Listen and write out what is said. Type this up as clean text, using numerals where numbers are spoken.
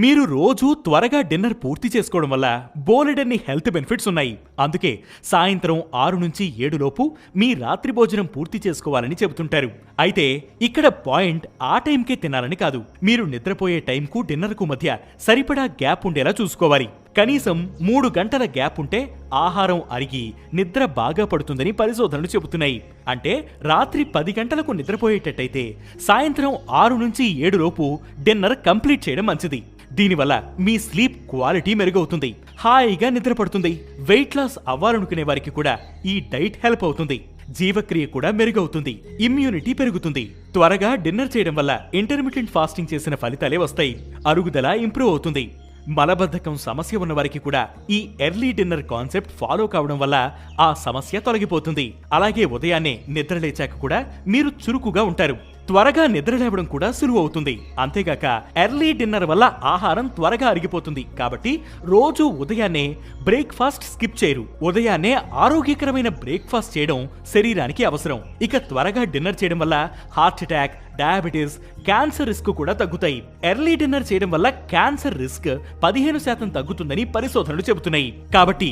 మీరు రోజు త్వరగా డిన్నర్ పూర్తి చేసుకోవడం వల్ల బోలెడన్ని హెల్త్ బెనిఫిట్స్ ఉన్నాయి. అందుకే సాయంత్రం 6 నుంచి 7 లోపు మీ రాత్రి భోజనం పూర్తి చేసుకోవాలని చెబుతుంటారు. అయితే ఇక్కడ పాయింట్ ఆ టైంకే తినాలని కాదు, మీరు నిద్రపోయే టైంకు డిన్నర్కు మధ్య సరిపడా గ్యాప్ ఉండేలా చూసుకోవాలి. కనీసం 3 గంటల గ్యాప్ ఉంటే ఆహారం అరిగి నిద్ర బాగా పడుతుందని పరిశోధనలు చెబుతున్నాయి. అంటే రాత్రి 10 గంటలకు నిద్రపోయేటట్టయితే సాయంత్రం 6 నుంచి 7 లోపు డిన్నర్ కంప్లీట్ చేయడం మంచిది. దీనివల్ల మీ స్లీప్ క్వాలిటీ మెరుగవుతుంది, హాయిగా నిద్ర పడుతుంది. వెయిట్ లాస్ అవ్వాలనుకునే వారికి కూడా ఈ డైట్ హెల్ప్ అవుతుంది. జీవక్రియ కూడా మెరుగవుతుంది, ఇమ్యూనిటీ పెరుగుతుంది. త్వరగా డిన్నర్ చేయడం వల్ల ఇంటర్మిటెంట్ ఫాస్టింగ్ చేసిన ఫలితాలే వస్తాయి. అరుగుదల ఇంప్రూవ్ అవుతుంది. మలబద్ధకం సమస్య ఉన్న వారికి కూడా ఈ ఎర్లీ డిన్నర్ కాన్సెప్ట్ ఫాలో కావడం వల్ల ఆ సమస్య తొలగిపోతుంది. అలాగే ఉదయాన్నే నిద్ర లేచాక కూడా మీరు చురుకుగా ఉంటారు. త్వరగా నిద్ర లేవడం కూడా సులువు అవుతుంది. అంతేగాక ఎర్లీ డిన్నర్ వల్ల ఆహారం త్వరగా అరిగిపోతుంది. కాబట్టి రోజు ఉదయాన్నే బ్రేక్ఫాస్ట్ స్కిప్ చేయరు. ఉదయాన్నే ఆరోగ్యకరమైన బ్రేక్ఫాస్ట్ చేయడం శరీరానికి అవసరం. ఇక త్వరగా డిన్నర్ చేయడం వల్ల heart attack, diabetes, cancer risk కూడా తగ్గుతాయి. ఎర్లీ డిన్నర్ చేయడం వల్ల క్యాన్సర్ రిస్క్ 15% తగ్గుతుందని పరిశోధనలు చెబుతున్నాయి. కాబట్టి